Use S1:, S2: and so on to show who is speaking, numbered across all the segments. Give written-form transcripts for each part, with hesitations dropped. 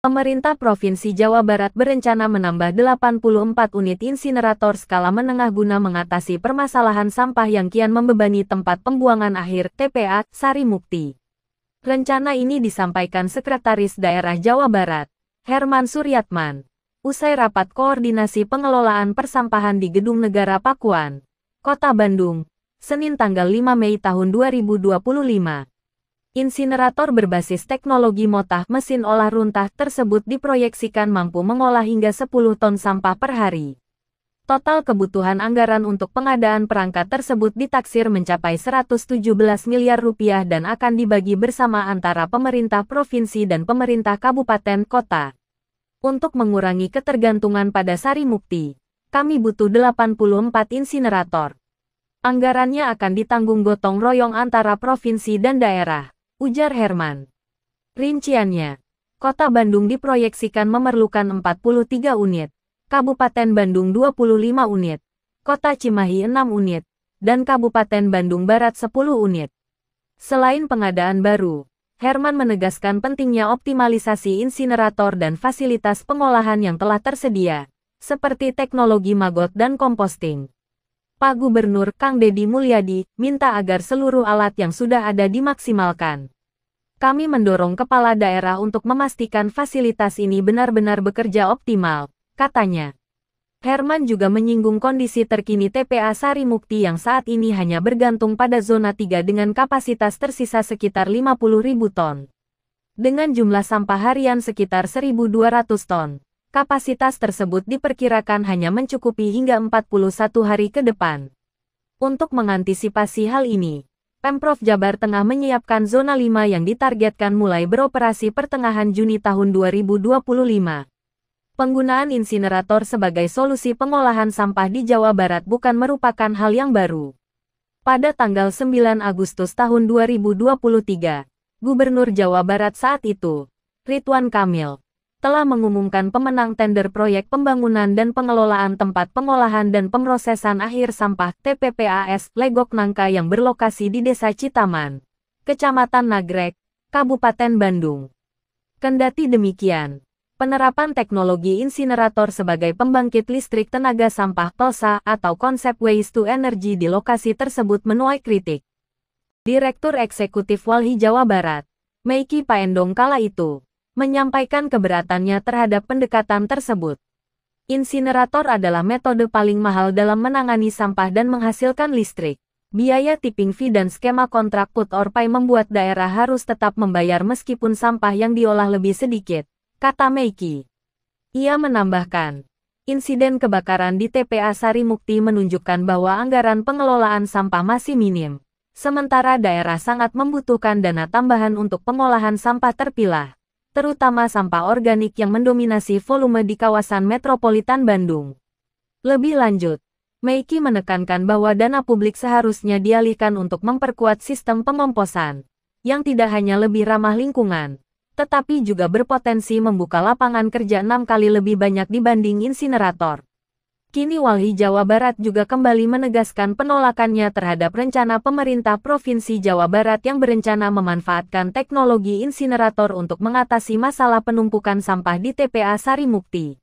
S1: Pemerintah Provinsi Jawa Barat berencana menambah 84 unit insinerator skala menengah guna mengatasi permasalahan sampah yang kian membebani tempat pembuangan akhir (TPA) Sari Mukti. Rencana ini disampaikan Sekretaris Daerah Jawa Barat, Herman Suryatman, usai rapat koordinasi pengelolaan persampahan di Gedung Negara Pakuan, Kota Bandung, Senin tanggal 5 Mei tahun 2025. Insinerator berbasis teknologi motah mesin olah runtah tersebut diproyeksikan mampu mengolah hingga 10 ton sampah per hari. Total kebutuhan anggaran untuk pengadaan perangkat tersebut ditaksir mencapai 117 miliar rupiah dan akan dibagi bersama antara pemerintah provinsi dan pemerintah kabupaten kota. Untuk mengurangi ketergantungan pada Sari Mukti, kami butuh 84 insinerator. Anggarannya akan ditanggung gotong royong antara provinsi dan daerah, ujar Herman. Rinciannya, Kota Bandung diproyeksikan memerlukan 43 unit, Kabupaten Bandung 25 unit, Kota Cimahi 6 unit, dan Kabupaten Bandung Barat 10 unit. Selain pengadaan baru, Herman menegaskan pentingnya optimalisasi insinerator dan fasilitas pengolahan yang telah tersedia, seperti teknologi magot dan composting. Pak Gubernur Kang Deddy Mulyadi minta agar seluruh alat yang sudah ada dimaksimalkan. Kami mendorong kepala daerah untuk memastikan fasilitas ini benar-benar bekerja optimal, katanya. Herman juga menyinggung kondisi terkini TPA Sari Mukti yang saat ini hanya bergantung pada zona 3 dengan kapasitas tersisa sekitar 50.000 ton. Dengan jumlah sampah harian sekitar 1.200 ton. Kapasitas tersebut diperkirakan hanya mencukupi hingga 41 hari ke depan. Untuk mengantisipasi hal ini, Pemprov Jabar tengah menyiapkan zona 5 yang ditargetkan mulai beroperasi pertengahan Juni tahun 2025. Penggunaan insinerator sebagai solusi pengolahan sampah di Jawa Barat bukan merupakan hal yang baru. Pada tanggal 9 Agustus tahun 2023, Gubernur Jawa Barat saat itu, Ridwan Kamil, telah mengumumkan pemenang tender proyek pembangunan dan pengelolaan tempat pengolahan dan pemrosesan akhir sampah TPPAS Legok Nangka yang berlokasi di Desa Citaman, Kecamatan Nagrek, Kabupaten Bandung. Kendati demikian, penerapan teknologi insinerator sebagai pembangkit listrik tenaga sampah PELSA atau konsep waste to energy di lokasi tersebut menuai kritik. Direktur Eksekutif Walhi Jawa Barat, Meiki Paendong kala itu, menyampaikan keberatannya terhadap pendekatan tersebut. Insinerator adalah metode paling mahal dalam menangani sampah dan menghasilkan listrik. Biaya tipping fee dan skema kontrak put or pay membuat daerah harus tetap membayar meskipun sampah yang diolah lebih sedikit, kata Meiki. Ia menambahkan, insiden kebakaran di TPA Sari Mukti menunjukkan bahwa anggaran pengelolaan sampah masih minim, sementara daerah sangat membutuhkan dana tambahan untuk pengolahan sampah terpilah, terutama sampah organik yang mendominasi volume di kawasan metropolitan Bandung. Lebih lanjut, Meiki menekankan bahwa dana publik seharusnya dialihkan untuk memperkuat sistem pengomposan, yang tidak hanya lebih ramah lingkungan, tetapi juga berpotensi membuka lapangan kerja 6 kali lebih banyak dibanding insinerator. Kini Walhi Jawa Barat juga kembali menegaskan penolakannya terhadap rencana pemerintah Provinsi Jawa Barat yang berencana memanfaatkan teknologi insinerator untuk mengatasi masalah penumpukan sampah di TPA Sari Mukti.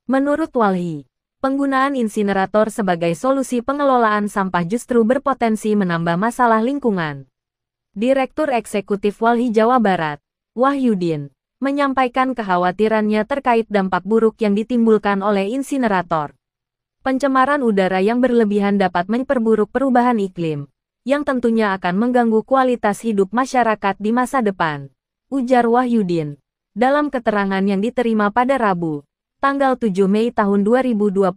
S1: Menurut Walhi, penggunaan insinerator sebagai solusi pengelolaan sampah justru berpotensi menambah masalah lingkungan. Direktur Eksekutif Walhi Jawa Barat, Wahyudin, menyampaikan kekhawatirannya terkait dampak buruk yang ditimbulkan oleh insinerator. Pencemaran udara yang berlebihan dapat memperburuk perubahan iklim, yang tentunya akan mengganggu kualitas hidup masyarakat di masa depan, ujar Wahyudin, dalam keterangan yang diterima pada Rabu, tanggal 7 Mei tahun 2025.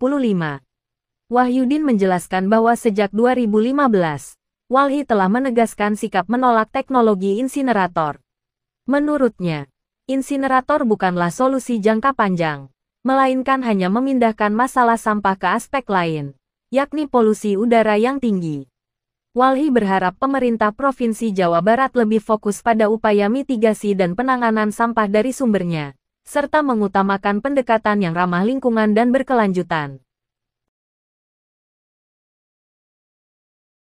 S1: Wahyudin menjelaskan bahwa sejak 2015, Walhi telah menegaskan sikap menolak teknologi insinerator. Menurutnya, insinerator bukanlah solusi jangka panjang, melainkan hanya memindahkan masalah sampah ke aspek lain, yakni polusi udara yang tinggi. Walhi berharap pemerintah Provinsi Jawa Barat lebih fokus pada upaya mitigasi dan penanganan sampah dari sumbernya, serta mengutamakan pendekatan yang ramah lingkungan dan berkelanjutan.